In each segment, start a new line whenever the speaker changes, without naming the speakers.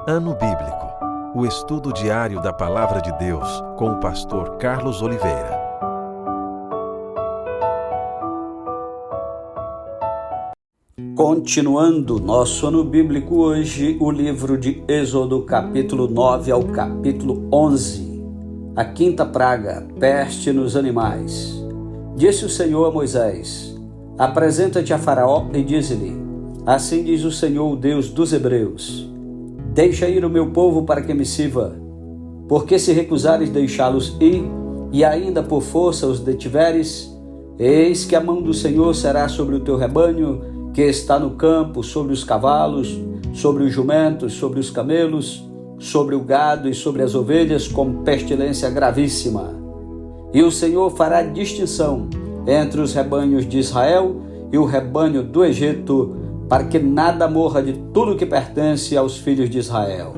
Ano Bíblico, o estudo diário da Palavra de Deus com o pastor Carlos Oliveira.
Continuando nosso ano bíblico hoje, o livro de Êxodo, capítulo 9 ao capítulo 11. A quinta praga, peste nos animais. Disse o Senhor a Moisés: apresenta-te a Faraó e dize-lhe: assim diz o Senhor, o Deus dos Hebreus: deixa ir o meu povo para que me sirva. Porque se recusares deixá-los ir, e ainda por força os detiveres, eis que a mão do Senhor será sobre o teu rebanho, que está no campo, sobre os cavalos, sobre os jumentos, sobre os camelos, sobre o gado e sobre as ovelhas, com pestilência gravíssima. E o Senhor fará distinção entre os rebanhos de Israel e o rebanho do Egito, para que nada morra de tudo que pertence aos filhos de Israel.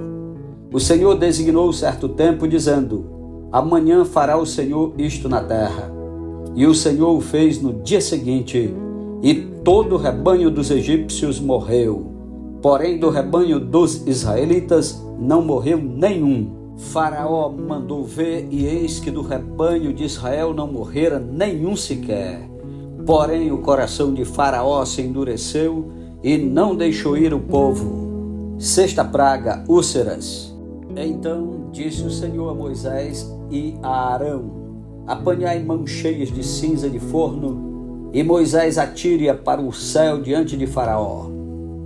O Senhor designou certo tempo, dizendo: amanhã fará o Senhor isto na terra. E o Senhor o fez no dia seguinte, e todo o rebanho dos egípcios morreu. Porém, do rebanho dos israelitas não morreu nenhum. Faraó mandou ver, e eis que do rebanho de Israel não morrera nenhum sequer. Porém, o coração de Faraó se endureceu e não deixou ir o povo. Sexta praga, úlceras. Então disse o Senhor a Moisés e a Arão: apanhai mãos cheias de cinza de forno, e Moisés atire-a para o céu diante de Faraó.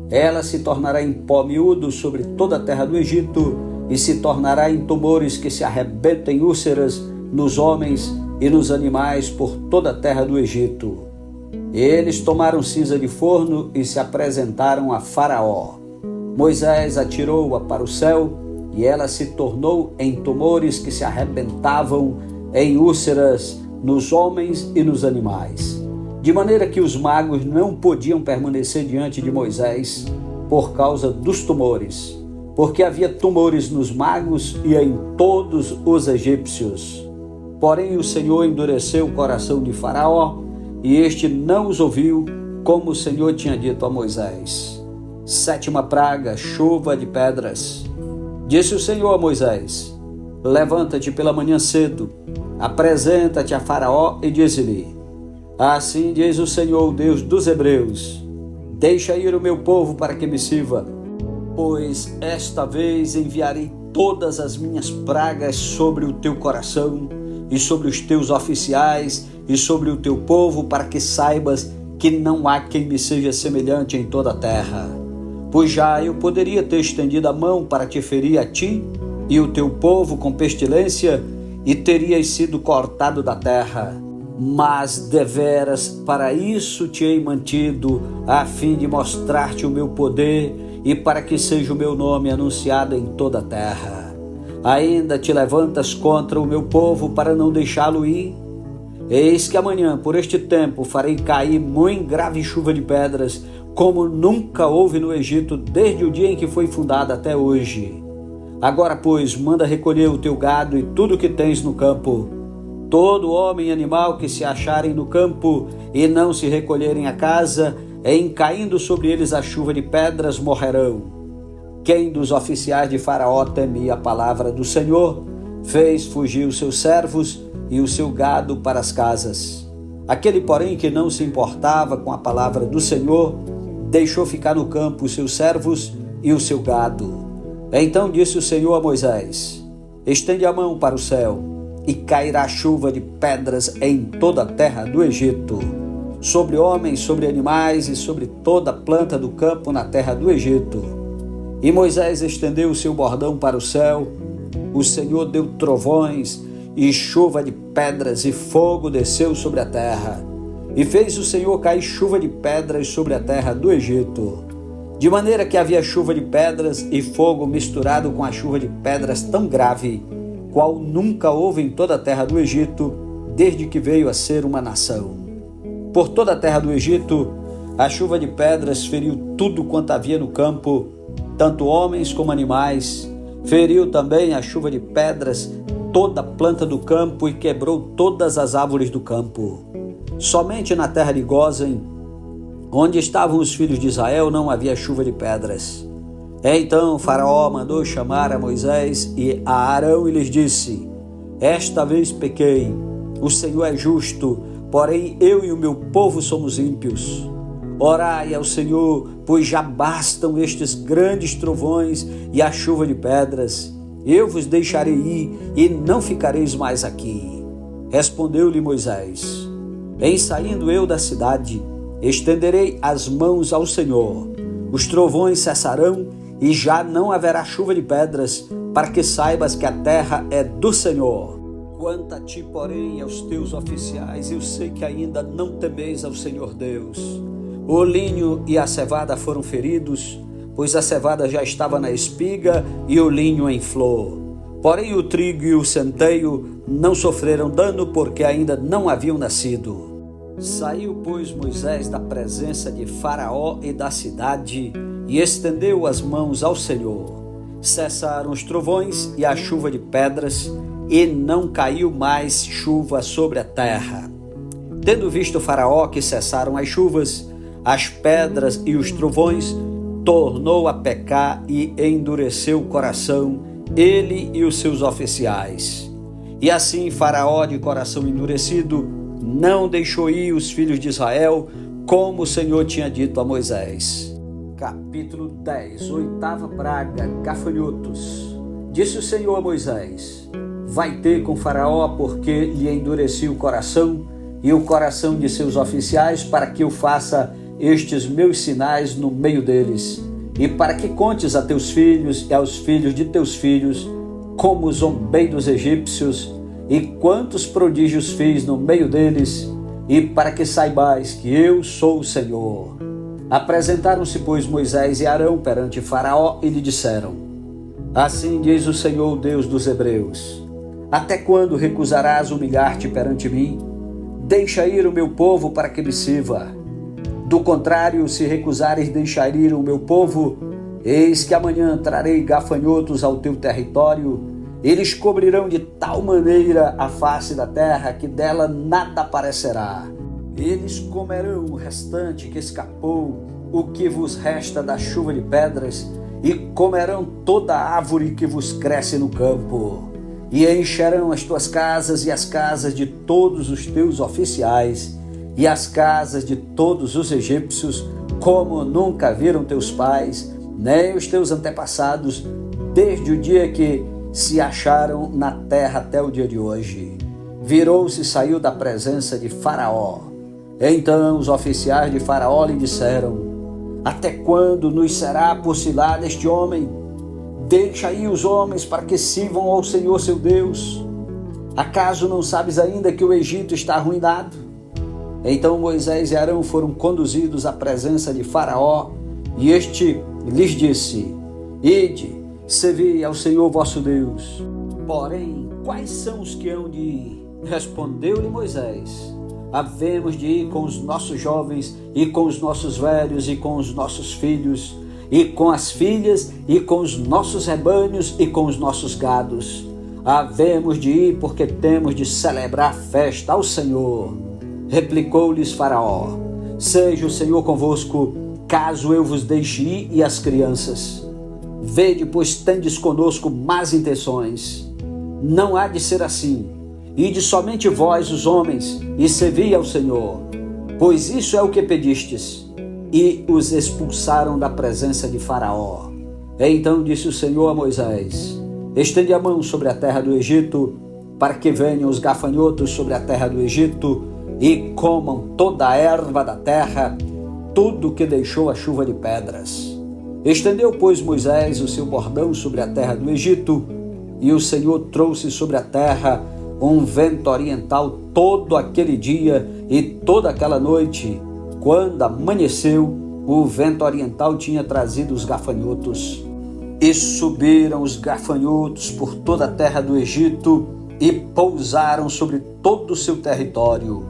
Ela se tornará em pó miúdo sobre toda a terra do Egito, e se tornará em tumores que se arrebentam em úlceras nos homens e nos animais por toda a terra do Egito. Eles tomaram cinza de forno e se apresentaram a Faraó. Moisés atirou-a para o céu, e ela se tornou em tumores que se arrebentavam em úlceras nos homens e nos animais. De maneira que os magos não podiam permanecer diante de Moisés por causa dos tumores, porque havia tumores nos magos e em todos os egípcios. Porém o Senhor endureceu o coração de Faraó, e este não os ouviu, como o Senhor tinha dito a Moisés. Sétima praga, chuva de pedras. Disse o Senhor a Moisés: levanta-te pela manhã cedo, apresenta-te a Faraó e dize-lhe: assim diz o Senhor, o Deus dos Hebreus: deixa ir o meu povo para que me sirva, pois esta vez enviarei todas as minhas pragas sobre o teu coração e sobre os teus oficiais e sobre o teu povo, para que saibas que não há quem me seja semelhante em toda a terra. Pois já eu poderia ter estendido a mão para te ferir a ti e o teu povo com pestilência, e terias sido cortado da terra. Mas deveras para isso te hei mantido, a fim de mostrar-te o meu poder e para que seja o meu nome anunciado em toda a terra. Ainda te levantas contra o meu povo para não deixá-lo ir? Eis que amanhã, por este tempo, farei cair muito grave chuva de pedras, como nunca houve no Egito desde o dia em que foi fundada até hoje. Agora, pois, manda recolher o teu gado e tudo que tens no campo. Todo homem e animal que se acharem no campo e não se recolherem a casa, em caindo sobre eles a chuva de pedras, morrerão. Quem dos oficiais de Faraó temia a palavra do Senhor, fez fugir os seus servos e o seu gado para as casas. Aquele, porém, que não se importava com a palavra do Senhor, deixou ficar no campo os seus servos e o seu gado. Então disse o Senhor a Moisés: estende a mão para o céu, e cairá chuva de pedras em toda a terra do Egito, sobre homens, sobre animais e sobre toda planta do campo na terra do Egito. E Moisés estendeu o seu bordão para o céu, o Senhor deu trovões e chuva de pedras, e fogo desceu sobre a terra, e fez o Senhor cair chuva de pedras sobre a terra do Egito, de maneira que havia chuva de pedras e fogo misturado com a chuva de pedras tão grave, qual nunca houve em toda a terra do Egito, desde que veio a ser uma nação. Por toda a terra do Egito, a chuva de pedras feriu tudo quanto havia no campo, tanto homens como animais. Feriu também a chuva de pedras toda a planta do campo e quebrou todas as árvores do campo. Somente na terra de Gósen, onde estavam os filhos de Israel, não havia chuva de pedras. Então Faraó mandou chamar a Moisés e a Arão e lhes disse: esta vez pequei, o Senhor é justo, porém eu e o meu povo somos ímpios. Orai ao Senhor, pois já bastam estes grandes trovões e a chuva de pedras. Eu vos deixarei ir e não ficareis mais aqui. Respondeu-lhe Moisés: em saindo eu da cidade, estenderei as mãos ao Senhor. Os trovões cessarão e já não haverá chuva de pedras, para que saibas que a terra é do Senhor. Quanto a ti, porém, e aos teus oficiais, eu sei que ainda não temeis ao Senhor Deus. O linho e a cevada foram feridos, pois a cevada já estava na espiga e o linho em flor. Porém o trigo e o centeio não sofreram dano, porque ainda não haviam nascido. Saiu, pois, Moisés da presença de Faraó e da cidade, e estendeu as mãos ao Senhor. Cessaram os trovões e a chuva de pedras, e não caiu mais chuva sobre a terra. Tendo visto Faraó que cessaram as chuvas, as pedras e os trovões, tornou a pecar e endureceu o coração, ele e os seus oficiais. E assim Faraó, de coração endurecido, não deixou ir os filhos de Israel, como o Senhor tinha dito a Moisés. Capítulo 10. Oitava praga, gafanhotos. Disse o Senhor a Moisés: vai ter com Faraó, porque lhe endureci o coração e o coração de seus oficiais, para que eu faça estes meus sinais no meio deles, e para que contes a teus filhos e aos filhos de teus filhos como zombei dos egípcios e quantos prodígios fiz no meio deles, e para que saibais que eu sou o Senhor. Apresentaram-se, pois, Moisés e Arão perante Faraó e lhe disseram: assim diz o Senhor, Deus dos Hebreus: até quando recusarás humilhar-te perante mim? Deixa ir o meu povo para que me sirva. Do contrário, se recusares deixar ir o meu povo, eis que amanhã trarei gafanhotos ao teu território. Eles cobrirão de tal maneira a face da terra que dela nada aparecerá. Eles comerão o restante que escapou, o que vos resta da chuva de pedras, e comerão toda a árvore que vos cresce no campo. E encherão as tuas casas e as casas de todos os teus oficiais, e as casas de todos os egípcios, como nunca viram teus pais, nem os teus antepassados, desde o dia que se acharam na terra até o dia de hoje. Virou-se e saiu da presença de Faraó. Então os oficiais de Faraó lhe disseram: até quando nos será por cilada este homem? Deixa aí os homens para que sirvam ao Senhor seu Deus. Acaso não sabes ainda que o Egito está arruinado? Então Moisés e Arão foram conduzidos à presença de Faraó, e este lhes disse: ide, servi ao Senhor vosso Deus. Porém, quais são os que hão de ir? Respondeu-lhe Moisés: havemos de ir com os nossos jovens, e com os nossos velhos, e com os nossos filhos, e com as filhas, e com os nossos rebanhos, e com os nossos gados. Havemos de ir, porque temos de celebrar festa ao Senhor. Replicou-lhes Faraó: seja o Senhor convosco, caso eu vos deixe ir e as crianças. Vede, pois tendes conosco más intenções. Não há de ser assim. Ide somente vós, os homens, e servi ao Senhor, pois isso é o que pedistes. E os expulsaram da presença de Faraó. Então disse o Senhor a Moisés: estende a mão sobre a terra do Egito, para que venham os gafanhotos sobre a terra do Egito, e comam toda a erva da terra, tudo que deixou a chuva de pedras. Estendeu, pois, Moisés o seu bordão sobre a terra do Egito, e o Senhor trouxe sobre a terra um vento oriental todo aquele dia e toda aquela noite. Quando amanheceu, o vento oriental tinha trazido os gafanhotos. E subiram os gafanhotos por toda a terra do Egito e pousaram sobre todo o seu território.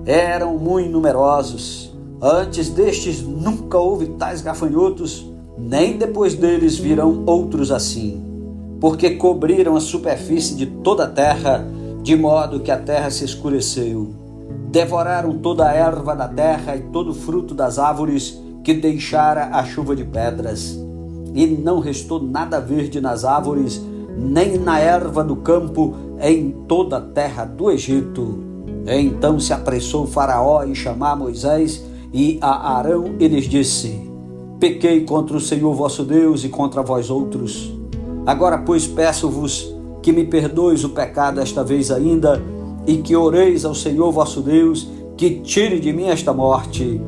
Eram muito numerosos. Antes destes nunca houve tais gafanhotos, nem depois deles virão outros assim, porque cobriram a superfície de toda a terra, de modo que a terra se escureceu. Devoraram toda a erva da terra e todo o fruto das árvores que deixara a chuva de pedras. e não restou nada verde nas árvores, nem na erva do campo, em toda a terra do Egito. Então se apressou Faraó em chamar Moisés e a Arão e lhes disse: pequei contra o Senhor vosso Deus e contra vós outros. Agora, pois, peço-vos que me perdoes o pecado esta vez ainda, e que oreis ao Senhor vosso Deus, que tire de mim esta morte.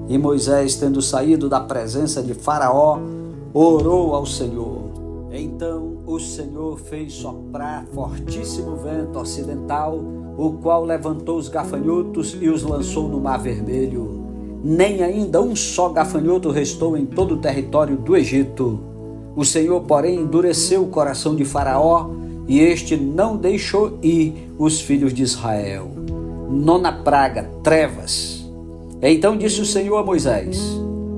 E Moisés, tendo saído da presença de Faraó, orou ao Senhor. Então o Senhor fez soprar fortíssimo vento ocidental, o qual levantou os gafanhotos e os lançou no Mar Vermelho. Nem ainda um só gafanhoto restou em todo o território do Egito. O Senhor, porém, endureceu o coração de Faraó, e este não deixou ir os filhos de Israel. Nona praga, trevas. Então disse o Senhor a Moisés: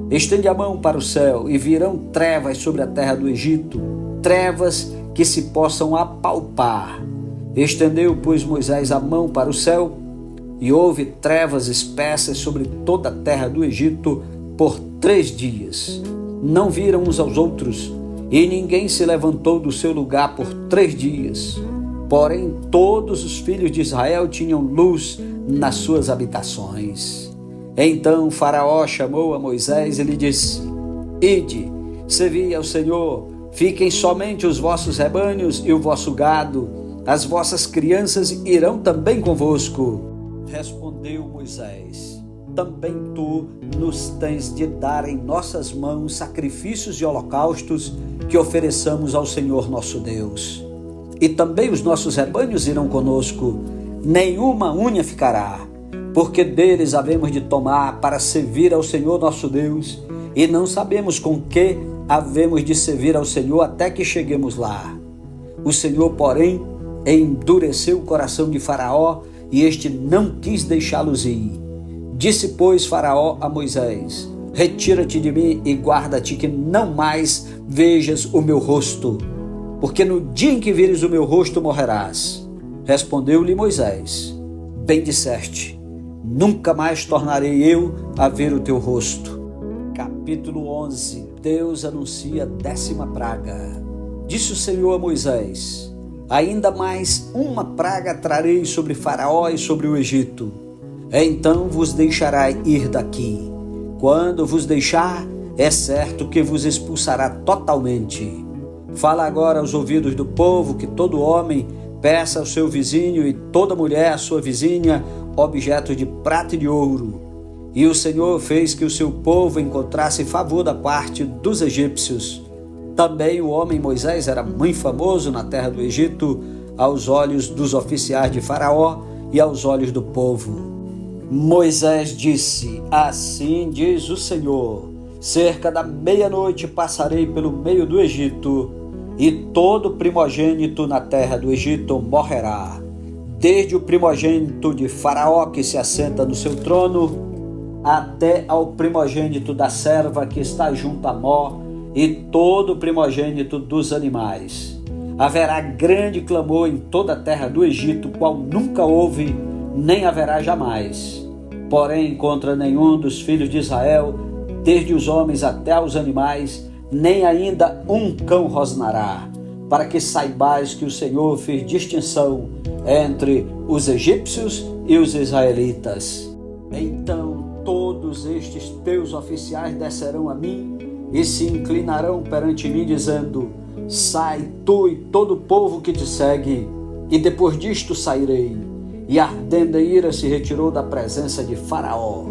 estende a mão para o céu, e virão trevas sobre a terra do Egito, trevas que se possam apalpar. Estendeu, pois, Moisés a mão para o céu, e houve trevas espessas sobre toda a terra do Egito por 3 dias. Não viram uns aos outros, e ninguém se levantou do seu lugar por 3 dias. Porém, todos os filhos de Israel tinham luz nas suas habitações. Então Faraó chamou a Moisés e lhe disse: ide, servi ao Senhor, fiquem somente os vossos rebanhos e o vosso gado, as vossas crianças irão também convosco. Respondeu Moisés: também tu nos tens de dar em nossas mãos sacrifícios de holocaustos que ofereçamos ao Senhor nosso Deus. E também os nossos rebanhos irão conosco, nenhuma unha ficará, porque deles havemos de tomar para servir ao Senhor nosso Deus, e não sabemos com que havemos de servir ao Senhor até que cheguemos lá. O Senhor, porém, endureceu o coração de Faraó, e este não quis deixá-los ir. Disse, pois, Faraó a Moisés: retira-te de mim e guarda-te que não mais vejas o meu rosto, porque no dia em que vires o meu rosto morrerás. Respondeu-lhe Moisés: bem disseste, nunca mais tornarei eu a ver o teu rosto. Capítulo 11. Deus anuncia a 10ª praga. Disse o Senhor a Moisés: ainda mais uma praga trarei sobre Faraó e sobre o Egito. Então vos deixará ir daqui. Quando vos deixar, é certo que vos expulsará totalmente. Fala agora aos ouvidos do povo que todo homem peça ao seu vizinho e toda mulher à sua vizinha objetos de prata e de ouro. E o Senhor fez que o seu povo encontrasse favor da parte dos egípcios. Também o homem Moisés era muito famoso na terra do Egito, aos olhos dos oficiais de Faraó e aos olhos do povo. Moisés disse: assim diz o Senhor, cerca da meia-noite passarei pelo meio do Egito, e todo primogênito na terra do Egito morrerá, desde o primogênito de Faraó que se assenta no seu trono, até ao primogênito da serva que está junto a Mó, e todo o primogênito dos animais. Haverá grande clamor em toda a terra do Egito, qual nunca houve, nem haverá jamais. Porém, contra nenhum dos filhos de Israel, desde os homens até os animais, nem ainda um cão rosnará, para que saibais que o Senhor fez distinção entre os egípcios e os israelitas. Então todos estes teus oficiais descerão a mim e se inclinarão perante mim, dizendo: sai tu e todo o povo que te segue. E depois disto sairei. E ardendo em ira se retirou da presença de Faraó.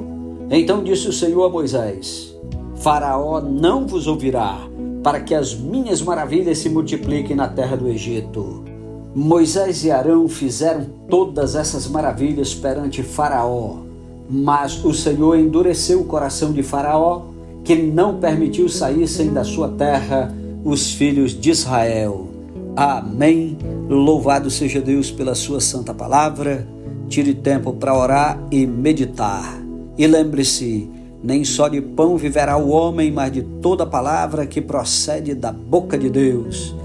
Então disse o Senhor a Moisés: Faraó não vos ouvirá, para que as minhas maravilhas se multipliquem na terra do Egito. Moisés e Arão fizeram todas essas maravilhas perante Faraó, mas o Senhor endureceu o coração de Faraó, que não permitiu saíssem da sua terra os filhos de Israel. Amém. Louvado seja Deus pela sua santa palavra. Tire tempo para orar e meditar. E lembre-se, nem só de pão viverá o homem, mas de toda palavra que procede da boca de Deus.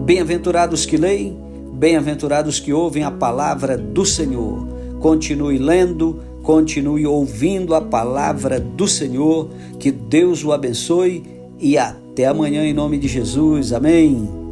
Bem-aventurados que leem, bem-aventurados que ouvem a palavra do Senhor. Continue lendo, continue ouvindo a palavra do Senhor. Que Deus o abençoe e até amanhã em nome de Jesus. Amém.